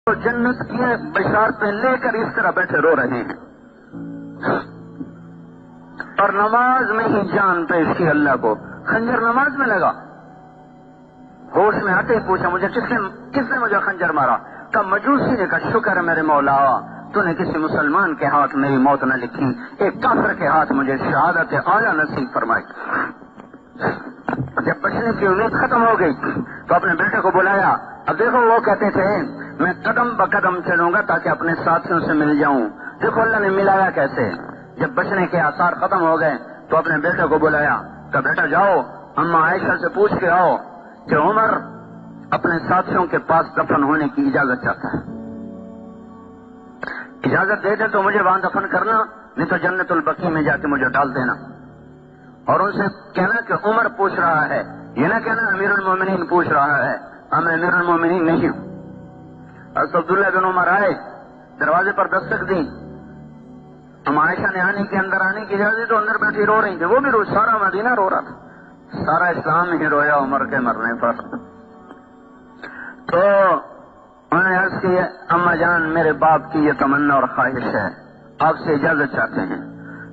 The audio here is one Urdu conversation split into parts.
تو جنت کی بشارتیں لے کر اس طرح بیٹھے رو رہے ہیں، اور نماز میں ہی جان پیش کی اللہ کو. خنجر نماز میں لگا، ہوش میں آتے پوچھا مجھے کس نے مجھے خنجر مارا؟ کہا مجوسی نے. کہا شکر ہے میرے مولا، تو نے کسی مسلمان کے ہاتھ میری موت نہ لکھی، ایک کافر کے ہاتھ مجھے شہادت اعلیٰ نصیب فرمائی. جب بچنے کی امید ختم ہو گئی تو اپنے بیٹے کو بلایا. اب دیکھو وہ کہتے تھے میں قدم بقدم چلوں گا تاکہ اپنے ساتھیوں سے مل جاؤں. دیکھو اللہ نے ملایا کیسے. جب بچنے کے آثار ختم ہو گئے تو اپنے بیٹے کو بلایا. کہ بیٹا جاؤ اما عائشہ سے پوچھ کے آؤ کہ عمر اپنے ساتھیوں کے پاس دفن ہونے کی اجازت چاہتا ہے. اجازت دے دے تو مجھے وہاں دفن کرنا، نہیں تو جنت البقیع میں جا کے مجھے ڈال دینا. اور ان سے کہنا کہ عمر پوچھ رہا ہے، یہ نہ کہنا امیر المومنین پوچھ رہا ہے، میں امیر المومنین نہیں ہوں. حضرت عبداللہ بن عمر آئے، دروازے پر دستک دی. ہم عائشہ نے اندر آنے کی اجازت تو اندر بیٹھی رو رہی تھی، وہ بھی رو، سارا مدینہ رو رہا تھا. سارا اسلام ہی رویا عمر کے مرنے پر. تو انہوں نے عرض کی اما جان میرے باپ کی یہ تمنا اور خواہش ہے، آپ سے اجازت چاہتے ہیں.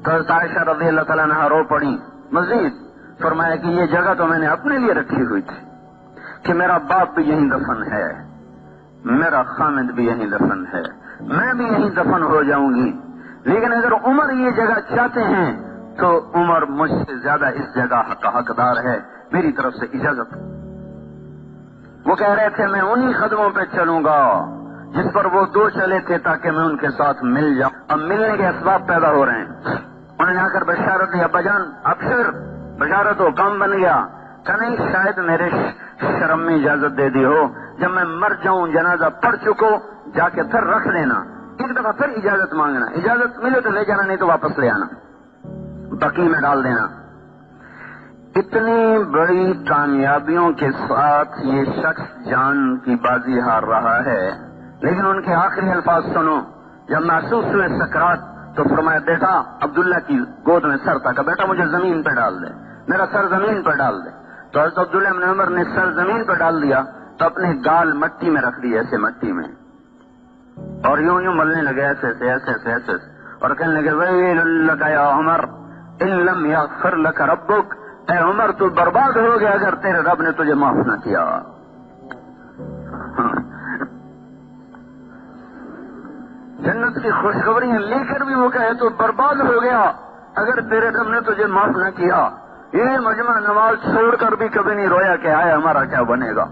تو حضرت عائشہ رضی اللہ تعالیٰ عنہا رو پڑی. مزید فرمایا کہ یہ جگہ تو میں نے اپنے لیے رکھی ہوئی تھی کہ میرا باپ بھی یہیں دفن ہے، میرا خامد بھی یہیں دفن ہے، میں بھی یہیں دفن ہو جاؤں گی. لیکن اگر عمر یہ جگہ چاہتے ہیں تو عمر مجھ سے زیادہ اس جگہ کا حقدار ہے، میری طرف سے اجازت. وہ کہہ رہے تھے میں انہی قدموں پہ چلوں گا جس پر وہ دو چلے تھے تاکہ میں ان کے ساتھ مل جاؤں. اب ملنے کے اسباب پیدا ہو رہے ہیں. انہوں نے آ کر بشارت دی، ابا جان ابشر، بشارت ہو، کام بن گیا. کہ نہیں شاید میرے شرم میں اجازت دے دی ہو، جب میں مر جاؤں جنازہ پڑھ چکو جا کے پھر رکھ لینا، ایک دفعہ پھر اجازت مانگنا، اجازت ملے تو لے جانا، نہیں تو واپس لے آنا، بقیع میں ڈال دینا. اتنی بڑی کامیابیوں کے ساتھ یہ شخص جان کی بازی ہار رہا ہے، لیکن ان کے آخری الفاظ سنو. جب محسوس ہوئے سکرات تو فرمایا بیٹا، عبداللہ کی گود میں سر تھا، کہ بیٹا مجھے زمین پہ ڈال دے، میرا سر زمین پہ ڈال دے. تو حضرت عبداللہ بن عمر نے سر زمین پہ ڈال دیا تو اپنے گال مٹی میں رکھ دی، ایسے مٹی میں، اور یوں ملنے لگے ایسے ایسے اور کہنے لگے ویل لک یا عمر ان لم یغفر لک ربک، اے عمر تو برباد ہو گیا اگر تیرے رب نے تجھے معاف نہ کیا. جنت کی خوشخبریاں لے کر بھی وہ کہے تو برباد ہو گیا اگر تیرے رب نے تجھے معاف نہ کیا. یہ مجمع نماز چھوڑ کر بھی کبھی نہیں رویا کہ آئے ہمارا کیا بنے گا.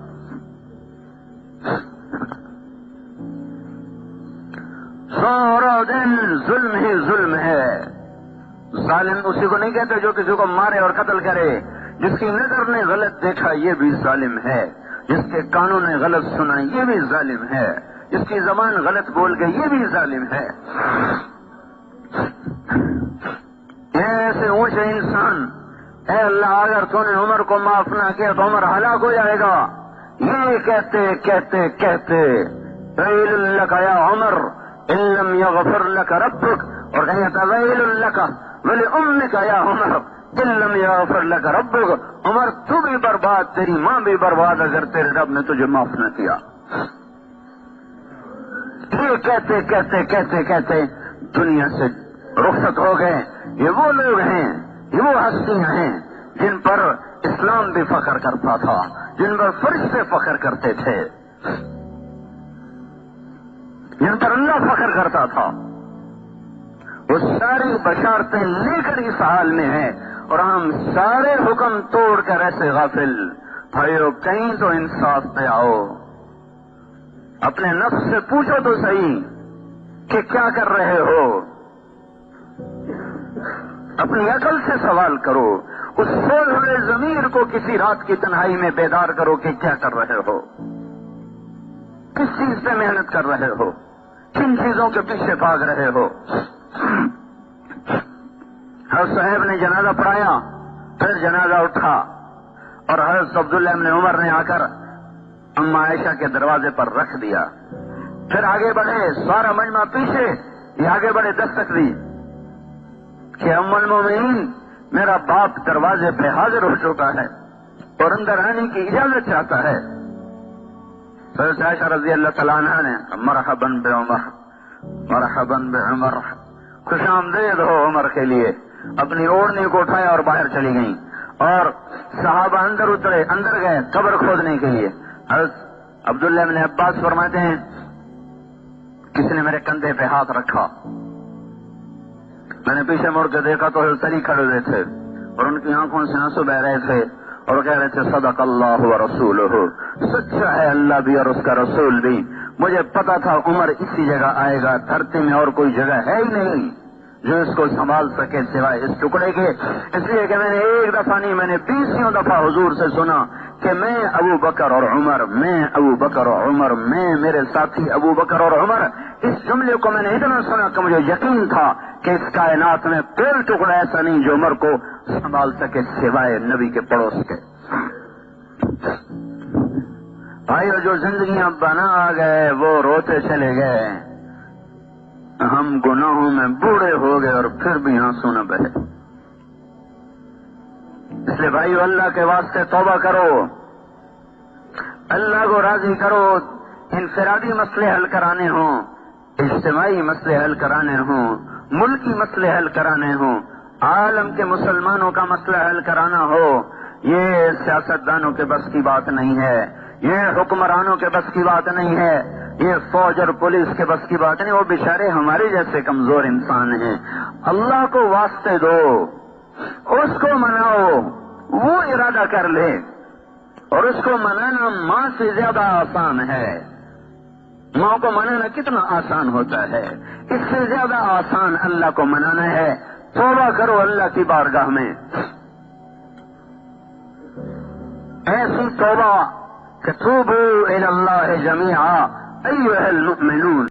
سارا دن ظلم ہی ظلم ہے. ظالم اسی کو نہیں کہتے جو کسی کو مارے اور قتل کرے. جس کی نظر نے غلط دیکھا یہ بھی ظالم ہے، جس کے کانوں نے غلط سنا یہ بھی ظالم ہے، جس کی زبان غلط بول گئی یہ بھی ظالم ہے. ایسے اونچے انسان، اے اللہ اگر تو نے عمر کو معاف نہ کیا تو عمر ہلاک ہو جائے گا، یہ کہتے کہتے کہتے ویل لک یا عمر ان لم یغفر لک ربک، اور کہیں تھا ویل لک ولامک یا عمر ان لم یغفر لک ربک، عمر تو بھی برباد، تیری ماں بھی برباد اگر تیرے رب نے تجھے معاف نہ کیا. یہ کہتے کہتے کہتے کہتے دنیا سے رخصت ہو گئے. یہ وہ لوگ ہیں، یہ وہ ہستیاں ہیں جن پر اسلام بھی فخر کرتا تھا، جن پر فرشتے فخر کرتے تھے، جن پر اللہ فخر کرتا تھا. وہ ساری بشارتیں لے کر اس حال میں ہیں اور ہم سارے حکم توڑ کر ایسے غافل. بھائیو کہیں تو انصاف پہ آؤ، اپنے نفس سے پوچھو تو صحیح کہ کیا کر رہے ہو. اپنی عقل سے سوال کرو، اس سوئے ہوئے ضمیر کو کسی رات کی تنہائی میں بیدار کرو کہ کیا کر رہے ہو، کس چیز پہ محنت کر رہے ہو، کن چیزوں کے پیچھے بھاگ رہے ہو. حضرت صاحب نے جنازہ پڑھایا، پھر جنازہ اٹھا اور حضرت عبداللہ بن عمر نے آ کر اما عائشہ کے دروازے پر رکھ دیا. پھر آگے بڑھے، سارا مجمع پیچھے، یہ آگے بڑھے، دستک دی کہ ام المومنین میرا باپ دروازے پہ حاضر ہو چکا ہے اور اندر آنے کی اجازت چاہتا ہے. حضرت عائشہ رضی اللہ تعالیٰ عنہ نے مرحباً بعمر، مرحباً بعمر، خوش آمدید ہو عمر کے لیے، اپنی اوڑھنی کو اٹھایا اور باہر چلی گئیں، اور صحابہ اندر گئے قبر کھودنے کے لیے۔ حضرت عبداللہ بن عباس فرماتے ہیں کسی نے میرے کندھے پہ ہاتھ رکھا، میں نے پیچھے مڑ کے دیکھا تو حضرت علی کھڑے ہوئے تھے اور ان کی آنکھوں سے آنسو بہ رہے تھے اور کہہ رہے تھے صدق اللہ ورسولہ، سچا ہے اللہ بھی اور اس کا رسول بھی۔ مجھے پتا تھا عمر اسی جگہ آئے گا، دھرتی میں اور کوئی جگہ ہے ہی نہیں جو اس کو سنبھال سکے سوائے اس ٹکڑے کے، اس لیے کہ میں نے ایک دفعہ نہیں، میں نے 20 دفعہ حضور سے سنا کہ میں ابو بکر اور عمر، میں ابو بکر اور عمر، میں میرے ساتھی ابو بکر اور عمر۔ اس جملے کو میں نے اتنا سنا کہ مجھے یقین تھا کہ اس کائنات میں کوئی ٹکڑا ایسا نہیں جو عمر کو سنبھال سکے سوائے نبی کے پڑوس کے۔ بھائیو، جو زندگیاں بنا گئے وہ روتے چلے گئے، ہم گناہوں میں بوڑھے ہو گئے اور پھر بھی آنسو نہ بہے۔ اس لیے بھائیو، اللہ کے واسطے توبہ کرو، اللہ کو راضی کرو۔ انفرادی مسئلے حل کرانے ہوں، اجتماعی مسئلے حل کرانے ہوں، ملکی مسئلے حل کرانے ہوں، عالم کے مسلمانوں کا مسئلہ حل کرانا ہو، یہ سیاستدانوں کے بس کی بات نہیں ہے، یہ حکمرانوں کے بس کی بات نہیں ہے، یہ فوج اور پولیس کے بس کی بات نہیں، وہ بیچارے ہمارے جیسے کمزور انسان ہیں۔ اللہ کو واسطے دو، اس کو مناؤ، وہ ارادہ کر لے، اور اس کو منانا ماں سے زیادہ آسان ہے۔ ماں کو منانا کتنا آسان ہوتا ہے، اس سے زیادہ آسان اللہ کو منانا ہے۔ توبہ کرو اللہ کی بارگاہ میں، ایسی توبہ کہ توبوا الی اللہ جمیعا ایھا المؤمنون۔